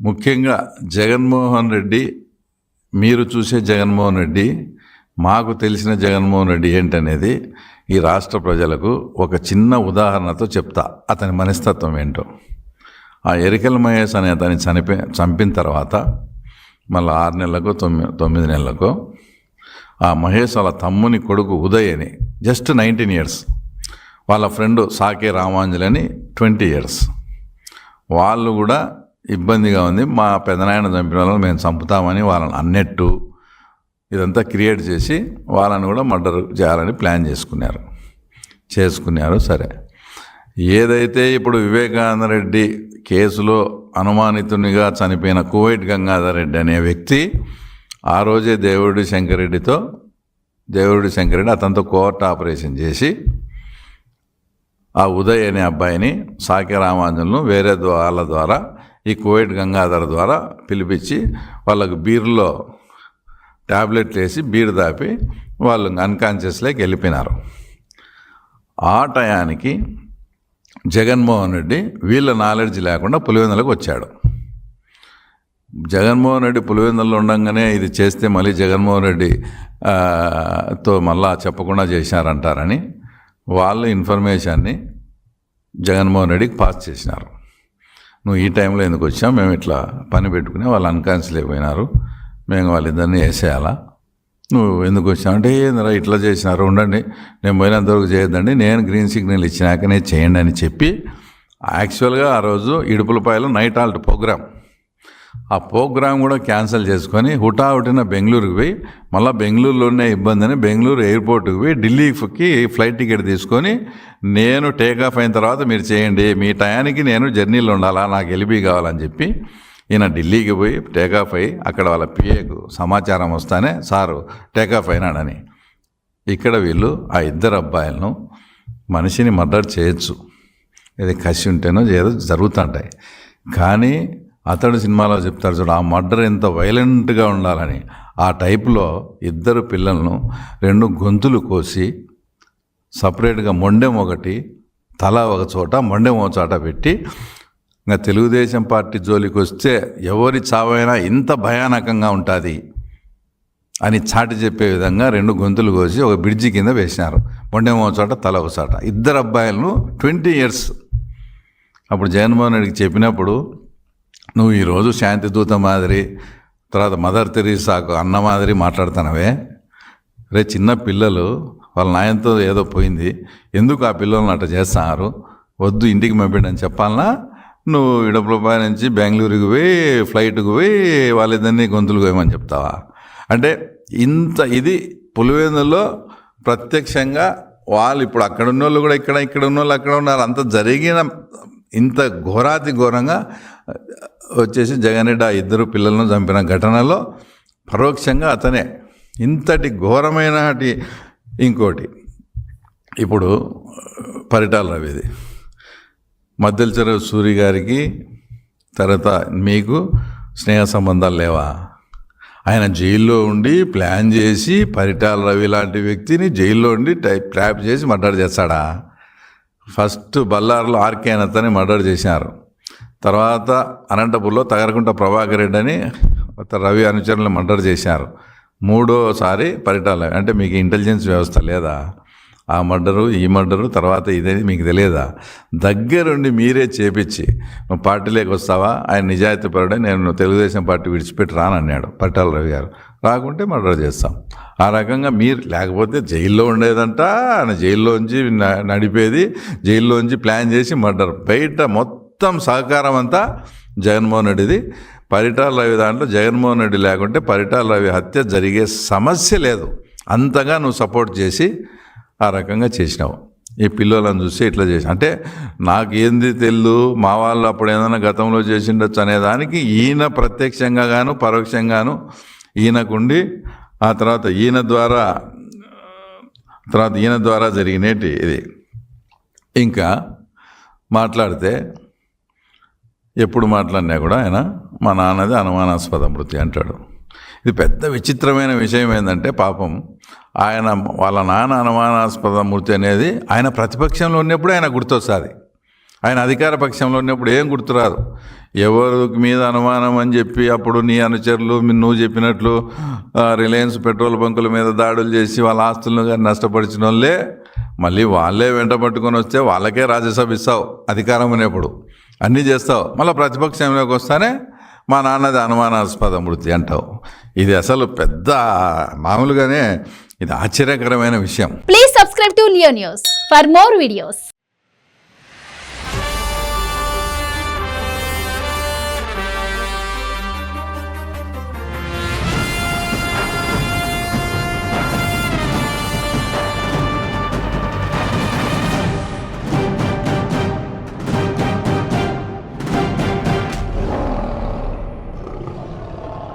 ముఖ్యంగా జగన్మోహన్ రెడ్డి, మీరు చూసే జగన్మోహన్ రెడ్డి, మాకు తెలిసిన జగన్మోహన్ రెడ్డి ఏంటనేది ఈ రాష్ట్ర ప్రజలకు ఒక చిన్న ఉదాహరణతో చెప్తా. అతని మనస్తత్వం ఏంటో. ఆ ఎరికల మహేష్ అనే అతన్ని చంపిన తర్వాత మళ్ళీ 6 నెలలకో 9 నెలలకో ఆ మహేష్ వాళ్ళ తమ్ముని కొడుకు ఉదయ్ అని జస్ట్ 19 years, వాళ్ళ ఫ్రెండ్ సాకే రామాంజలి 20 years, వాళ్ళు కూడా ఇబ్బందిగా ఉంది, మా పెదనాయన చంపిన వాళ్ళని మేము చంపుతామని వాళ్ళని అన్నట్టు ఇదంతా క్రియేట్ చేసి వాళ్ళని కూడా మర్డర్ చేయాలని ప్లాన్ చేసుకున్నారు. సరే, ఏదైతే ఇప్పుడు వివేకానంద రెడ్డి కేసులో అనుమానితునిగా చనిపోయిన కువైట్ గంగాధర్ రెడ్డి అనే వ్యక్తి ఆ రోజే దేవుడి శంకరెడ్డి అతనితో కోర్టు ఆపరేషన్ చేసి ఆ ఉదయ్ అనే అబ్బాయిని సాకే రామాంజలను వేరే వాళ్ళ ద్వారా ఈ కువైట్ గంగాధర్ ద్వారా పిలిపించి వాళ్ళకు బీర్లో ట్యాబ్లెట్లు వేసి బీర్ దాపి వాళ్ళు అన్కాన్షియస్లోకి వెళ్ళిపోయినారు. ఆ టయానికి జగన్మోహన్ రెడ్డి వీళ్ళ నాలెడ్జ్ లేకుండా పులివెందులకు వచ్చాడు. జగన్మోహన్ రెడ్డి పులివెందుల్లో ఉండగానే ఇది చేస్తే మళ్ళీ జగన్మోహన్ రెడ్డి తో మళ్ళా చెప్పకుండా చేశారంటారని వాళ్ళు ఇన్ఫర్మేషన్ని జగన్మోహన్ రెడ్డికి పాస్ చేసినారు. నువ్వు ఈ టైంలో ఎందుకు వచ్చావు, మేము ఇట్లా పని పెట్టుకుని వాళ్ళు అన్కాన్షియస్ అయిపోయినారు, మేము వాళ్ళిద్దరిని వేసేయాలా, నువ్వు ఎందుకు వచ్చావు అంటే ఏందిరా ఇట్లా చేసినారు, ఉండండి నేను పోయినంతవరకు చేయొద్దండి, నేను గ్రీన్ సిగ్నల్ ఇచ్చినాకనే చేయండి అని చెప్పి యాక్చువల్గా ఆ రోజు ఇడుపులపాయలో నైట్ హాల్ట్ ప్రోగ్రామ్, ఆ ప్రోగ్రామ్ కూడా క్యాన్సిల్ చేసుకొని హుటాహుటిన బెంగళూరుకి పోయి మళ్ళీ బెంగళూరులోనే ఇబ్బంది అని బెంగళూరు ఎయిర్పోర్ట్కి పోయి ఢిల్లీకి ఫ్లైట్ టికెట్ తీసుకొని నేను టేకాఫ్ అయిన తర్వాత మీరు చేయండి, మీ టయానికి నేను జర్నీలో ఉండాలా, నాకు ఎల్బీ కావాలని చెప్పి ఈయన ఢిల్లీకి పోయి టేకాఫ్ అయ్యి అక్కడ వాళ్ళ పిఏకు సమాచారం వస్తానే సారు టేకాఫ్ అయినాడని. ఇక్కడ వీళ్ళు ఆ ఇద్దరు అబ్బాయిలను మనిషిని మర్డర్ చేయొచ్చు, ఇది కసి ఉంటేనో ఏదో జరుగుతుంటాయి, కానీ అతడు సినిమాలో చెప్తారు చూడు, ఆ మర్డర్ ఎంత వైలెంట్గా ఉండాలని. ఆ టైపులో ఇద్దరు పిల్లలను 2 గొంతులు కోసి సపరేట్గా మొండెం ఒకటి తల ఒక చోట మొండెం ఒక చోట పెట్టి, ఇంకా తెలుగుదేశం పార్టీ జోలికి వస్తే ఎవరి చావైనా ఇంత భయానకంగా ఉంటుంది అని చాటి చెప్పే విధంగా 2 గొంతులు కోసి ఒక బ్రిడ్జి కింద వేసినారు. మొండెం ఒక చోట తల ఒక చోట, ఇద్దరు అబ్బాయిలను 20 years. అప్పుడు జగన్మోహన్ రెడ్డికి చెప్పినప్పుడు నువ్వు ఈరోజు శాంతి దూత మాదిరి, తర్వాత మదర్ తెరీసాకు అన్న మాదిరి మాట్లాడుతున్నావే, రే చిన్న పిల్లలు వాళ్ళ నాయనతో ఏదో పోయింది, ఎందుకు ఆ పిల్లలను అట్లా చేస్తున్నారు, వద్దు ఇంటికి పంపిండని చెప్పాలన్నా, నువ్వు ఇడపలపాయ నుంచి బెంగళూరుకి పోయి ఫ్లైట్కి పోయి వాళ్ళిద్దరినీ గొంతులు పోయమని చెప్తావా? అంటే ఇంత ఇది పులివెందుల్లో ప్రత్యక్షంగా వాళ్ళు ఇప్పుడు అక్కడ ఉన్న వాళ్ళు కూడా ఇక్కడ ఉన్న వాళ్ళు అక్కడ ఉన్నారు, అంత జరిగిన ఇంత ఘోరాతి ఘోరంగా వచ్చేసి జగన్ రెడ్డి ఆ ఇద్దరు పిల్లలను చంపిన ఘటనలో పరోక్షంగా అతనే. ఇంతటి ఘోరమైన ఇంకోటి ఇప్పుడు పరిటాల రవిది, మద్దెల సూరి గారికి తర్వాత మీకు స్నేహ సంబంధాలు లేవా? ఆయన జైల్లో ఉండి ప్లాన్ చేసి పరిటాల రవి లాంటి వ్యక్తిని జైల్లో ఉండి ట్రాప్ చేసి మర్డర్ చేస్తాడా? ఫస్ట్ బళ్ళారులో ఆర్కే అతని మర్డర్ చేశారు, తర్వాత అనంతపూర్లో తగరకుంట ప్రభాకర్ రెడ్డి అని రవి అనుచరులను మర్డర్ చేశారు, 3వసారి పరిటాల. అంటే మీకు ఇంటెలిజెన్స్ వ్యవస్థ లేదా? ఆ మర్డరు ఈ మర్డరు తర్వాత ఇదేది మీకు తెలియదా? దగ్గరుండి మీరే చేపించి నువ్వు పార్టీలోకి వస్తావా, ఆయన నిజాయితీ పరుడే, నేను తెలుగుదేశం పార్టీ విడిచిపెట్టి రానన్నాడు పరిటాల రవి గారు, రాకుంటే మర్డర్ చేస్తాం. ఆ రకంగా మీరు లేకపోతే జైల్లో ఉండేదంట, ఆయన జైల్లోంచి నడిపేది, జైల్లోంచి ప్లాన్ చేసి మర్డర్, బయట మొత్తం సహకారం అంతా జగన్మోహన్ రెడ్డిది. పరిటాల రవి దాంట్లో జగన్మోహన్ రెడ్డి లేకుంటే పరిటాల రవి హత్య జరిగే సమస్య లేదు, అంతగా నువ్వు సపోర్ట్ చేసి ఆ రకంగా చేసినావు. ఈ పిల్లలను చూసి ఇట్లా చేసి అంటే నాకేంది తెలియదు, మా వాళ్ళు అప్పుడు ఏదైనా గతంలో చేసిండొచ్చు అనేదానికి ఈయన ప్రత్యక్షంగా గాను పరోక్షంగాను ఈయనకుండి ఆ తర్వాత ఈయన ద్వారా జరిగినట్టు ఇది. ఇంకా మాట్లాడితే ఎప్పుడు మాట్లాడినా కూడా ఆయన మా నాన్నది అనుమానాస్పద మృతి అంటాడు. ఇది పెద్ద విచిత్రమైన విషయం ఏంటంటే పాపం ఆయన వాళ్ళ నాన్న అనుమానాస్పద మృతి అనేది ఆయన ప్రతిపక్షంలో ఉన్నప్పుడు ఆయన గుర్తొస్తుంది, ఆయన అధికార పక్షంలో ఉన్నప్పుడు ఏం గుర్తురాదు. ఎవరి మీద అనుమానం అని చెప్పి అప్పుడు నీ అనుచరులు నువ్వు చెప్పినట్లు రిలయన్స్ పెట్రోల్ బంకుల మీద దాడులు చేసి వాళ్ళ ఆస్తులను కానీ నష్టపరిచిన వాళ్ళే మళ్ళీ వాళ్ళే వెంట పట్టుకొని వస్తే వాళ్ళకే రాజ్యసభ ఇస్తావు అధికారం అనేప్పుడు అన్నీ చేస్తావు. మళ్ళీ ప్రతిపక్షంలోకి వస్తానే మా నాన్నది అనుమానాస్పద మృతి అంటావు. ఇది అసలు పెద్ద మామూలుగానే ఇది ఆశ్చర్యకరమైన విషయం. Please subscribe to Leo news for more videos.